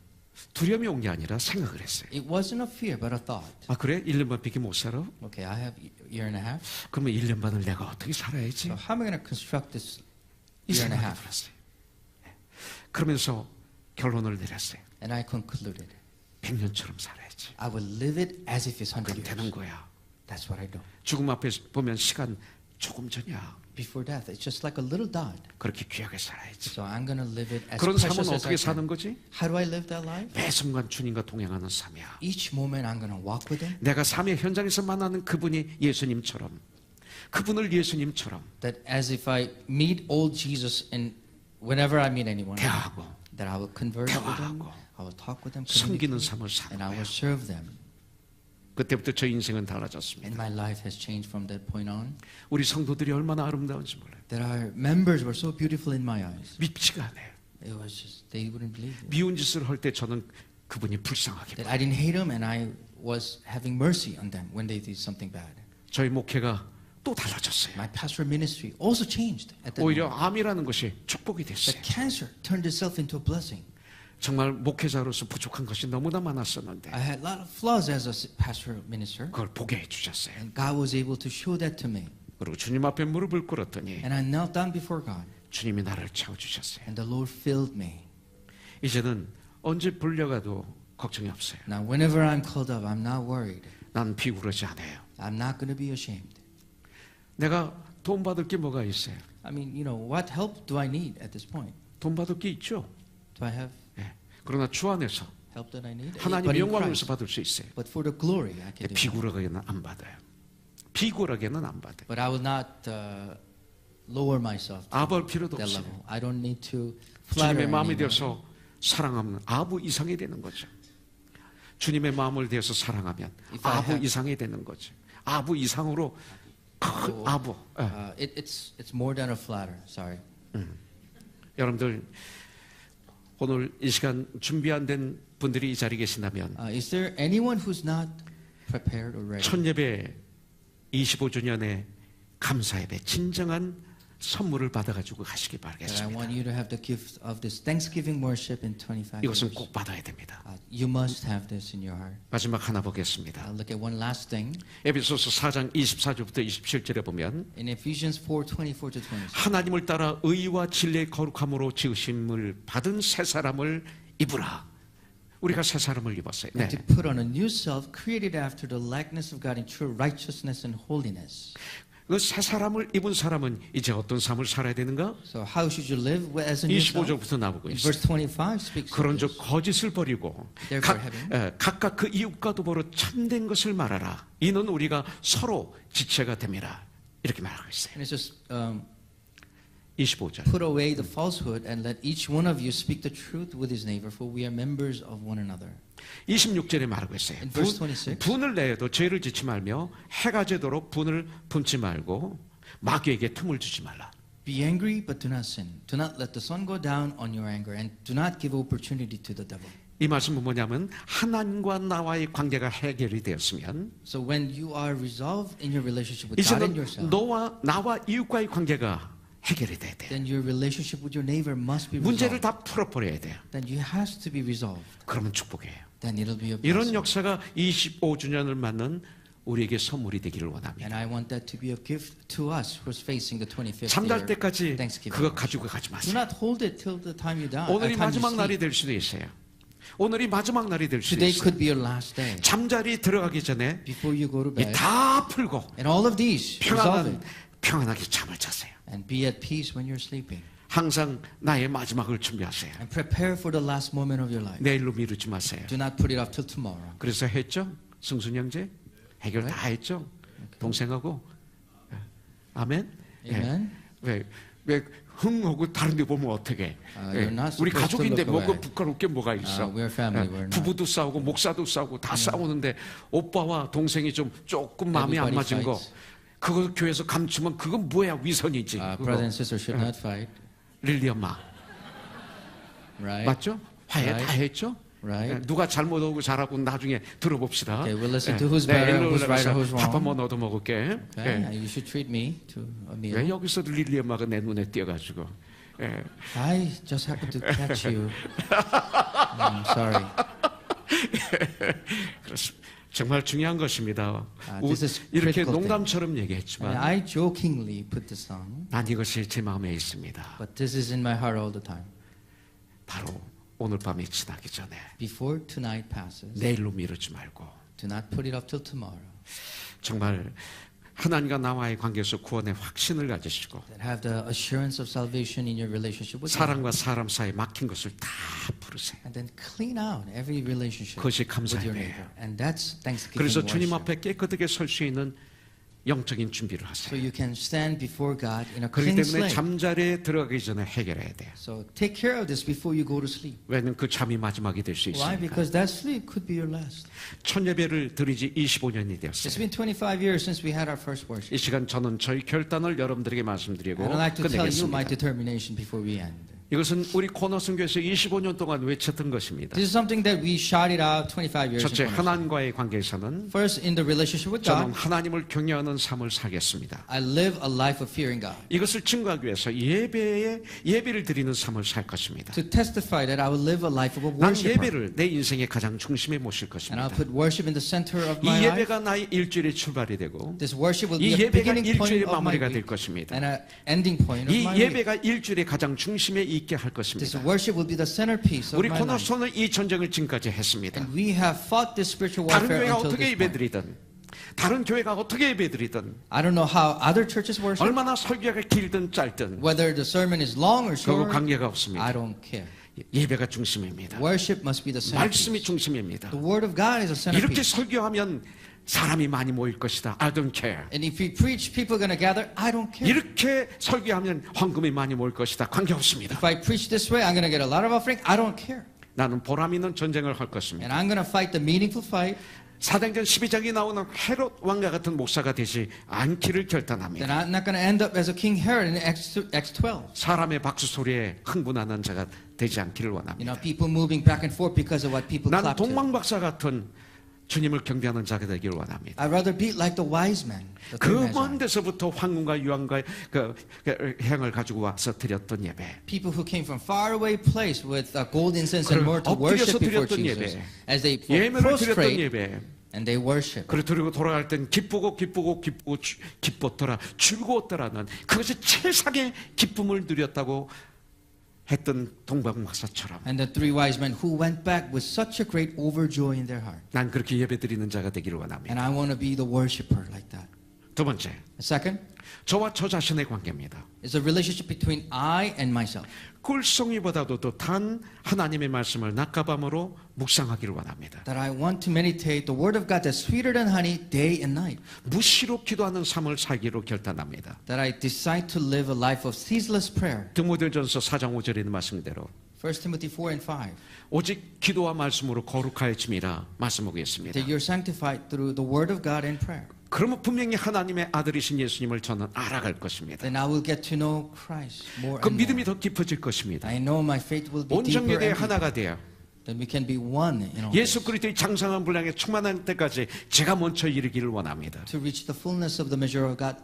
Speaker 1: 두려움이 온 게 아니라 생각을 했어요.
Speaker 2: It wasn't a fear, but a thought.
Speaker 1: 아 그래? 1년밖에 못 살아?
Speaker 2: Okay, I have a year and a half.
Speaker 1: 그러면 1년 반을 내가 어떻게 살아야지?
Speaker 2: So how am I going to construct this
Speaker 1: 이
Speaker 2: year and a
Speaker 1: 생각이
Speaker 2: half?
Speaker 1: 들었어요. 그러면서 결론을 내렸어요.
Speaker 2: And I concluded,
Speaker 1: 100년처럼 살아야지.
Speaker 2: I will live it as if it's 100
Speaker 1: 그럼 되는
Speaker 2: years.
Speaker 1: 거야.
Speaker 2: That's what I do.
Speaker 1: 죽음 앞에 보면 시간 조금 전이야.
Speaker 2: Before death, it's just like a little dot.
Speaker 1: 그렇게 귀하게 살아야지.
Speaker 2: So I'm going to live it as
Speaker 1: 그런 삶은
Speaker 2: precious as I
Speaker 1: 어떻게 사는
Speaker 2: can.
Speaker 1: 거지?
Speaker 2: How do I live that life?
Speaker 1: 매 순간 주님과 동행하는 삶이야.
Speaker 2: Each moment I'm going to walk with Him.
Speaker 1: 내가 삶의 현장에서 만나는 그분이 예수님처럼, 그분을 예수님처럼
Speaker 2: That as if I meet old Jesus and whenever I meet anyone,
Speaker 1: 대화하고
Speaker 2: that I will converse with them,
Speaker 1: 대화하고
Speaker 2: I will talk with them,
Speaker 1: 섬기는
Speaker 2: communicate,
Speaker 1: 삶을 사는
Speaker 2: and I
Speaker 1: 거야.
Speaker 2: will serve them.
Speaker 1: 그때부터 저 인생은 달라졌습니다.
Speaker 2: And my life has changed from that point on.
Speaker 1: 우리 성도들이 얼마나 아름다운지 몰라요.
Speaker 2: That our members were so beautiful in my eyes.
Speaker 1: 밉지가 않아요.
Speaker 2: It was just, they wouldn't believe it.
Speaker 1: 미운 짓을 할 때 저는 그분이 불쌍하게
Speaker 2: That
Speaker 1: 봐요.
Speaker 2: I didn't hate them and I was having mercy on them when they did something bad.
Speaker 1: 저희 목회가 또 달라졌어요.
Speaker 2: My pastoral ministry also changed at that
Speaker 1: 오히려
Speaker 2: moment.
Speaker 1: 암이라는 것이 축복이
Speaker 2: The
Speaker 1: 됐어요.
Speaker 2: cancer turned itself into a blessing.
Speaker 1: 정말 목회자로서 부족한 것이 너무나 많았었는데
Speaker 2: I had a lot of flaws as a pastoral minister,
Speaker 1: 그걸 보게 해주셨어요.
Speaker 2: and God was able to show that to me.
Speaker 1: 그리고 주님 앞에 무릎을 꿇었더니
Speaker 2: And I knelt down before God,
Speaker 1: 주님이 나를 채워주셨어요.
Speaker 2: and the Lord filled me.
Speaker 1: 이제는 언제 불려가도 걱정이 없어요.
Speaker 2: Now, whenever I'm called up, I'm not worried.
Speaker 1: 난 비굴하지 않아요.
Speaker 2: I'm not going to be ashamed.
Speaker 1: 내가 돈 받을 게 뭐가 있어요?
Speaker 2: I mean, what help do I need at this point?
Speaker 1: 돈 받을 게 있죠.
Speaker 2: Do I have
Speaker 1: 예. 그러나 주 안에서
Speaker 2: help that I need?
Speaker 1: 하나님
Speaker 2: But in
Speaker 1: 영광으로서
Speaker 2: Christ.
Speaker 1: 받을 수 있어요.
Speaker 2: But for the glory, I can do that.
Speaker 1: 비굴하게는 안 받아요. 비굴하게는 안 받아요.
Speaker 2: But I will not lower myself to
Speaker 1: 아벌 필요도
Speaker 2: that
Speaker 1: 없어요.
Speaker 2: level. I don't need to flatter
Speaker 1: 주님의 마음이
Speaker 2: anyone.
Speaker 1: 되어서 사랑하면 아부 이상이 되는 거죠. 주님의 마음을 대해서 사랑하면
Speaker 2: If I
Speaker 1: 아부
Speaker 2: have-
Speaker 1: 이상이 되는 거죠. 아부 이상으로 큰 아부. 예.
Speaker 2: It's more than a flatter. Sorry.
Speaker 1: 여러분들 오늘 이 시간 준비 안 된 분들이 이 자리에 계신다면
Speaker 2: Is there anyone who's not prepared or ready?
Speaker 1: 첫 예배 25주년의 감사 예배 진정한 선물을 받아가지고 가시기
Speaker 2: But I
Speaker 1: 바라겠습니다.
Speaker 2: want you to have the gift of this Thanksgiving worship in 25
Speaker 1: 이것은
Speaker 2: years.
Speaker 1: 꼭 받아야 됩니다.
Speaker 2: You must have this in your heart.
Speaker 1: 마지막 하나 보겠습니다.
Speaker 2: I'll look at one last thing.
Speaker 1: 에베소서 4장 24절부터 27절에 보면
Speaker 2: In Ephesians 4:24 to 26.
Speaker 1: 하나님을 따라 의와 진리의 거룩함으로 지으심을 받은 새 사람을 입으라. 우리가 새 사람을 입었어요. 네.
Speaker 2: And to put on a new self created after the likeness of God in true righteousness and holiness.
Speaker 1: 그 새 사람을 입은 사람은 이제 어떤 삶을 살아야 되는가?
Speaker 2: So how should you live as a new self?
Speaker 1: 25절부터 나오고
Speaker 2: In
Speaker 1: 있어요.
Speaker 2: verse 25 speaks of
Speaker 1: 그런즉
Speaker 2: this.
Speaker 1: 거짓을 버리고
Speaker 2: Therefore having
Speaker 1: 각각 그 이웃과 더불어 참된 것을 말하라. 이는 우리가 서로 지체가 됨이라. 이렇게 말하고 있어요.
Speaker 2: And it says,
Speaker 1: 25절.
Speaker 2: put away the falsehood and let each one of you speak the truth with his neighbor, for we are members of one another.
Speaker 1: 26절에 말하고 있어요.
Speaker 2: In verse 26.
Speaker 1: 분을 내어도 죄를 짓지 말며 해가 지도록 분을 품지 말고 마귀에게 틈을 주지 말라.
Speaker 2: Be angry, but do not sin. Do not let the sun go down on your anger, and do not give opportunity to the devil.
Speaker 1: 이 말씀은 뭐냐면 하나님과 나와의 관계가 해결이 되었으면
Speaker 2: So when you are resolved in your relationship with God and
Speaker 1: 이제는
Speaker 2: yourself,
Speaker 1: 나와 이웃과의 관계가 해결이 돼야 돼요.
Speaker 2: then your relationship with your neighbor must be
Speaker 1: 문제를
Speaker 2: resolved.
Speaker 1: 다 풀어버려야 돼요.
Speaker 2: Then you has to be resolved.
Speaker 1: 그러면 축복이에요.
Speaker 2: Then it'll be a
Speaker 1: 이런
Speaker 2: blessing.
Speaker 1: 역사가 25주년을 맞는 우리에게 선물이 되기를 원합니다.
Speaker 2: And I want that to be a gift to us who's facing the 25th
Speaker 1: 잠잘
Speaker 2: year
Speaker 1: 때까지
Speaker 2: Thanksgiving.
Speaker 1: 그거 가지고 가지
Speaker 2: Do
Speaker 1: 마세요.
Speaker 2: not hold it till the time you die.
Speaker 1: 오늘이
Speaker 2: time you
Speaker 1: 마지막 날이
Speaker 2: sleep.
Speaker 1: 될 수도 있어요. 오늘이 마지막 날이 될 수도
Speaker 2: Today
Speaker 1: 있어요.
Speaker 2: could be your last day.
Speaker 1: 잠자리 들어가기 전에
Speaker 2: Before you go to
Speaker 1: 이
Speaker 2: bed.
Speaker 1: 다 풀고
Speaker 2: And all of these, resolve it.
Speaker 1: 평안하게 잠을 자세요.
Speaker 2: And be at peace when you're sleeping.
Speaker 1: 항상 나의 마지막을 준비하세요.
Speaker 2: And prepare for the last moment of your life.
Speaker 1: 내일로 미루지 마세요.
Speaker 2: Do not put it off till tomorrow.
Speaker 1: 그래서 했죠? 승순 형제 해결 다 했죠? 동생하고 아멘.
Speaker 2: Amen.
Speaker 1: 왜 흥하고 다른 데 보면 어떻게?
Speaker 2: you're not
Speaker 1: 우리
Speaker 2: supposed to
Speaker 1: 가족인데
Speaker 2: look
Speaker 1: 뭐가
Speaker 2: away.
Speaker 1: 부끄럽게 뭐가 있어?
Speaker 2: We're family, we're not.
Speaker 1: 부부도 싸우고 목사도 싸우고 다 싸우는데 오빠와 동생이 좀 조금 마음이 안
Speaker 2: Everybody
Speaker 1: 맞은 거
Speaker 2: fights.
Speaker 1: 그걸 교회에서 감추면 그건 뭐야 위선이지. 그거.
Speaker 2: Brothers and sisters should not fight.
Speaker 1: 릴리 엄마
Speaker 2: Right?
Speaker 1: 맞죠? 화해
Speaker 2: Right.
Speaker 1: 다 했죠?
Speaker 2: Right?
Speaker 1: 누가 잘못하고 잘하고 나중에 들어봅시다.
Speaker 2: Okay, we'll listen to who's better,
Speaker 1: 일로
Speaker 2: who's right, or
Speaker 1: 올라가서
Speaker 2: who's wrong.
Speaker 1: 밥 한번 얻어 먹을게.
Speaker 2: Okay? You should treat me to a
Speaker 1: 왜
Speaker 2: meal.
Speaker 1: 여기서 릴리 엄마가 내 눈에 띄어가지고. 예.
Speaker 2: I just happened to catch you. Sorry.
Speaker 1: 그렇습니다. 정말 중요한 것입니다.
Speaker 2: this is
Speaker 1: 이렇게
Speaker 2: critical
Speaker 1: 농담처럼
Speaker 2: And
Speaker 1: 얘기했지만
Speaker 2: I jokingly put this on,
Speaker 1: 난 이것이 제 마음에 있습니다.
Speaker 2: but this is in my heart all the time.
Speaker 1: 바로 오늘 밤이 지나기 전에
Speaker 2: Before tonight passes,
Speaker 1: 내일로 미루지 말고
Speaker 2: do not put it off till tomorrow.
Speaker 1: 정말 하나님과 나와의 관계에서 구원의 확신을 가지시고
Speaker 2: That have the assurance of salvation in your relationship with God.
Speaker 1: 사람과 사람 사이에 막힌 것을 다 풀으세요.
Speaker 2: And then clean out every relationship
Speaker 1: 그것이
Speaker 2: with your
Speaker 1: 감사예요.
Speaker 2: neighbor. And that's thanksgiving
Speaker 1: 그래서 주님
Speaker 2: worship.
Speaker 1: 앞에 깨끗하게 설 수 있는 영적인 준비를
Speaker 2: So
Speaker 1: 하세요.
Speaker 2: you can stand before God in a
Speaker 1: 그렇기
Speaker 2: clean
Speaker 1: 때문에
Speaker 2: slate.
Speaker 1: 잠자리에 들어가기 전에 해결해야 돼요.
Speaker 2: So take care of this before you go to sleep.
Speaker 1: 왜냐하면 그 잠이 마지막이 될 수
Speaker 2: Why?
Speaker 1: 있으니까.
Speaker 2: Because that sleep could be your last.
Speaker 1: 첫 예배를 드리지 25년이
Speaker 2: It's
Speaker 1: 되었어요.
Speaker 2: been 25 years since we had our first worship.
Speaker 1: 이 시간 저는 저희 결단을 여러분들에게 말씀드리고
Speaker 2: And I'd like to tell you my
Speaker 1: 끝내겠습니다.
Speaker 2: determination before we end.
Speaker 1: 이것은 우리 코너선교에서 25년 동안 외쳤던 것입니다.
Speaker 2: This is something that we shouted out 25 years
Speaker 1: 첫째,
Speaker 2: ago.
Speaker 1: 하나님과의 관계에서는
Speaker 2: First, in the relationship with
Speaker 1: 저는
Speaker 2: God,
Speaker 1: 하나님을 경외하는 삶을 살겠습니다.
Speaker 2: I live a life of fearing God.
Speaker 1: 이것을 증거하기 위해서 예배를 드리는 삶을 살 것입니다.
Speaker 2: To testify that I will live a life of a
Speaker 1: 난
Speaker 2: worshiper.
Speaker 1: 예배를 내 인생의 가장 중심에 모실
Speaker 2: And I'll
Speaker 1: 것입니다.
Speaker 2: put worship in the center of
Speaker 1: 이
Speaker 2: my life.
Speaker 1: 예배가 나의 일주일의 출발이 되고
Speaker 2: This worship will
Speaker 1: 이
Speaker 2: be a
Speaker 1: 예배가
Speaker 2: beginning point
Speaker 1: 일주일의
Speaker 2: of my
Speaker 1: 마무리가 될
Speaker 2: week
Speaker 1: 것입니다.
Speaker 2: and an ending point of
Speaker 1: 이
Speaker 2: my week.
Speaker 1: 예배가 일주일의 가장 중심에 있게 할
Speaker 2: This
Speaker 1: 것입니다.
Speaker 2: worship will be the centerpiece of
Speaker 1: 우리
Speaker 2: my life.
Speaker 1: 코너선은 이 전쟁을 지금까지 했습니다.
Speaker 2: And we have fought this spiritual
Speaker 1: 다른
Speaker 2: warfare
Speaker 1: 교회가
Speaker 2: until
Speaker 1: 어떻게
Speaker 2: this point.
Speaker 1: 예배드리든 다른 교회가 어떻게 예배드리든
Speaker 2: I don't know how other churches worship,
Speaker 1: 얼마나 설교가 길든 짧든
Speaker 2: whether the sermon is long or
Speaker 1: 그거
Speaker 2: short.
Speaker 1: 관계가
Speaker 2: I
Speaker 1: 없습니다.
Speaker 2: don't care.
Speaker 1: 예배가 중심입니다.
Speaker 2: Worship must be the
Speaker 1: 말씀이
Speaker 2: centerpiece.
Speaker 1: 중심입니다.
Speaker 2: The word of God is a
Speaker 1: 이렇게
Speaker 2: centerpiece.
Speaker 1: 설교하면 사람이 많이 모일 것이다. I don't care.
Speaker 2: And if we preach, people are going to gather. I don't care.
Speaker 1: 이렇게 설교하면 황금이 많이 모일 것이다. 관계없습니다.
Speaker 2: If I preach this way, I'm going to get a lot of offering. I don't care.
Speaker 1: 나는 보람 있는 전쟁을 할 것입니다.
Speaker 2: And I'm going to fight the meaningful fight.
Speaker 1: 사도행전 12장에 나오는 헤롯 왕과 같은 목사가 되지 않기를
Speaker 2: Then
Speaker 1: 결단합니다.
Speaker 2: I'm not going to end up as a King Herod in Acts 12.
Speaker 1: 사람의 박수 소리에 흥분하는 자가 되지 않기를
Speaker 2: You
Speaker 1: 원합니다.
Speaker 2: know, people moving back and forth because of what people
Speaker 1: 난
Speaker 2: clap to.
Speaker 1: 동방박사 같은 주님을 경배하는 자가 되기를 원합니다.
Speaker 2: I'd rather be like the wise men. The
Speaker 1: 그
Speaker 2: three
Speaker 1: 먼
Speaker 2: magi.
Speaker 1: 데서부터 황금과 유황과 그 향을 가지고 와서 드렸던 예배.
Speaker 2: People who came from far away place with gold, incense, and myrrh to
Speaker 1: 엎드려서
Speaker 2: worship before
Speaker 1: 드렸던
Speaker 2: Jesus.
Speaker 1: 예배.
Speaker 2: As they
Speaker 1: 예배를 드렸던
Speaker 2: prostrate
Speaker 1: 예배.
Speaker 2: and they worship.
Speaker 1: 그리고 돌아갈 땐 기쁘더라 즐거웠더라는 그것이 최상의 기쁨을 누렸다고 했던 동방박사처럼
Speaker 2: And the three wise men who went back with such a great overjoy in their heart.
Speaker 1: 난 그렇게 예배드리는 자가 되기를 원합니다.
Speaker 2: And I want to be the worshiper like that.
Speaker 1: 두 번째,
Speaker 2: Second
Speaker 1: 저와 저 자신의 관계입니다.
Speaker 2: is a relationship between I and myself.
Speaker 1: 꿀송이보다도 더 단 하나님의 말씀을 낮과 밤으로 묵상하기를 원합니다.
Speaker 2: That I want to meditate the word of God that's sweeter than honey day and night.
Speaker 1: 무시로 기도하는 삶을 살기로 결단합니다.
Speaker 2: That I decide to live a life of ceaseless prayer.
Speaker 1: 디모데전서 4장 5절에 있는 말씀대로
Speaker 2: 1 Timothy 4 and 5.
Speaker 1: 오직 기도와 말씀으로 거룩하여짐이라 말씀하고 있습니다.
Speaker 2: That you're sanctified through the word of God and prayer.
Speaker 1: 그러면 분명히 하나님의 아들이신 예수님을 저는 알아갈 것입니다.
Speaker 2: Then I will get to know Christ more
Speaker 1: 그
Speaker 2: and
Speaker 1: 믿음이
Speaker 2: more.
Speaker 1: 더 깊어질 것입니다.
Speaker 2: I know my faith will be
Speaker 1: 온
Speaker 2: deeper
Speaker 1: 정예대에
Speaker 2: and
Speaker 1: 하나가
Speaker 2: deeper.
Speaker 1: 돼요.
Speaker 2: Then we can be one in all
Speaker 1: 예수
Speaker 2: this.
Speaker 1: 그리스도의 장성한 분량에 충만할 때까지 제가 먼저 이르기를 원합니다.
Speaker 2: To reach the fullness of the measure of God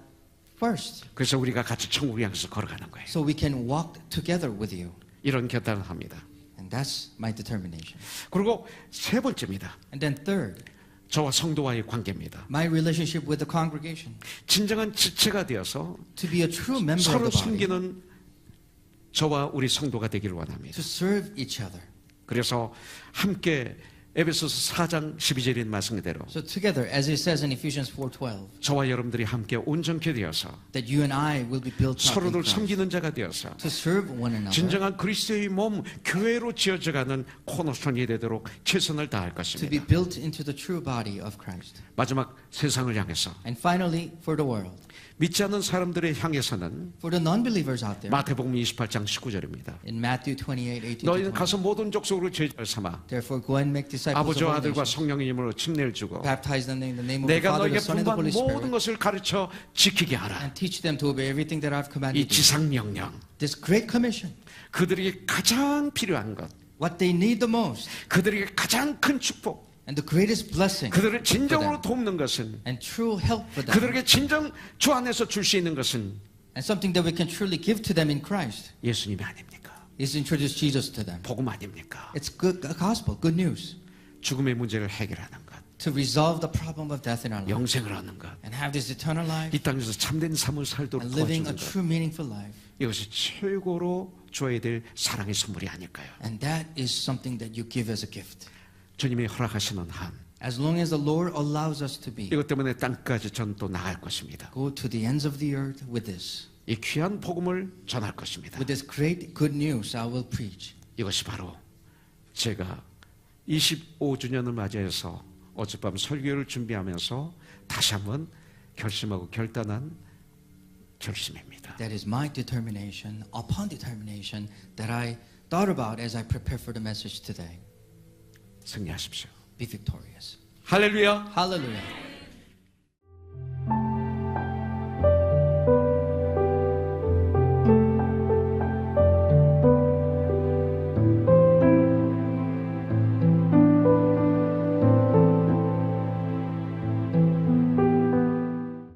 Speaker 2: first.
Speaker 1: 그래서 우리가 같이 천국을 향해서 걸어가는 거예요.
Speaker 2: So we can walk together with you.
Speaker 1: 이런 결단을 합니다.
Speaker 2: And that's my determination.
Speaker 1: 그리고 세 번째입니다.
Speaker 2: And then third,
Speaker 1: 저와 성도와의 관계입니다.
Speaker 2: my relationship with the congregation.
Speaker 1: 진정한 지체가 되어서
Speaker 2: To be a true member
Speaker 1: 서로
Speaker 2: of the body.
Speaker 1: 섬기는 저와 우리 성도가 되기를 원합니다.
Speaker 2: To serve each other.
Speaker 1: 그래서 함께 에베소서 4장 12절인 말씀대로
Speaker 2: So together, as it says in Ephesians 4:12,
Speaker 1: 저와 여러분들이 함께 온전케 되어서
Speaker 2: that you and I will be built up in
Speaker 1: 서로를
Speaker 2: Christ.
Speaker 1: 섬기는 자가 되어서
Speaker 2: To serve one another.
Speaker 1: 진정한 그리스도의 몸 교회로 지어져가는 코너선이 되도록 최선을 다할
Speaker 2: To be
Speaker 1: 것입니다.
Speaker 2: built into the true body of Christ.
Speaker 1: 마지막 세상을 향해서
Speaker 2: And finally, for the world.
Speaker 1: 믿지 않는 사람들을 향해서는
Speaker 2: For the non-believers out there.
Speaker 1: 마태복음 28장 19절입니다.
Speaker 2: In Matthew 28:18
Speaker 1: 너희는
Speaker 2: to
Speaker 1: 가서
Speaker 2: 20.
Speaker 1: 모든 족속으로 제자를 삼아
Speaker 2: Therefore go and make disciples of
Speaker 1: 아버지와
Speaker 2: all
Speaker 1: 아들과
Speaker 2: nations.
Speaker 1: 성령의 이름으로 침례를 주고
Speaker 2: Baptize them in the name of the
Speaker 1: 내가
Speaker 2: Father,
Speaker 1: 너에게
Speaker 2: the Son, and the
Speaker 1: 분부한
Speaker 2: Holy
Speaker 1: 모든
Speaker 2: Spirit.
Speaker 1: 것을 가르쳐 지키게 하라.
Speaker 2: And teach them to obey everything that I've
Speaker 1: 이
Speaker 2: commanded you.
Speaker 1: 지상명령
Speaker 2: This great commission.
Speaker 1: 그들에게 가장 필요한 것
Speaker 2: What they need the most.
Speaker 1: 그들에게 가장 큰 축복
Speaker 2: And the greatest blessing.
Speaker 1: 그들을
Speaker 2: for
Speaker 1: 진정으로
Speaker 2: them.
Speaker 1: 돕는 것은
Speaker 2: And true help for them.
Speaker 1: 그들에게 진정 주 안에서 줄 수 있는 것은
Speaker 2: And something that we can truly give to them in Christ.
Speaker 1: 예수님이 아닙니까?
Speaker 2: Is introduce Jesus to them.
Speaker 1: 복음 아닙니까?
Speaker 2: It's good gospel, good news.
Speaker 1: 죽음의 문제를 해결하는 것,
Speaker 2: To resolve the problem of death in our life.
Speaker 1: 영생을 얻는 것,
Speaker 2: And have this eternal life.
Speaker 1: 이 땅에서 참된 삶을 살도록
Speaker 2: And living
Speaker 1: 도와주는
Speaker 2: a
Speaker 1: 것,
Speaker 2: true meaningful life.
Speaker 1: 이것이 최고로 줘야 될 사랑의 선물이 아닐까요?
Speaker 2: And that is something that you give as a gift.
Speaker 1: 주님이 허락하시는 한
Speaker 2: As long as the Lord allows us to be.
Speaker 1: 이것 때문에 땅까지 전 또 나갈 것입니다.
Speaker 2: Go to the ends of the earth with this.
Speaker 1: 이 귀한 복음을 전할 것입니다.
Speaker 2: With this great good news I will preach.
Speaker 1: 이것이 바로 제가 25주년을 맞이해서 어젯밤 설교를 준비하면서 다시 한번 결심하고 결단한 결심입니다.
Speaker 2: That is my determination, upon determination, that I thought about as I prepare for the message today.
Speaker 1: 승리하십시오.
Speaker 2: Be victorious.
Speaker 1: 할렐루야.
Speaker 2: Hallelujah.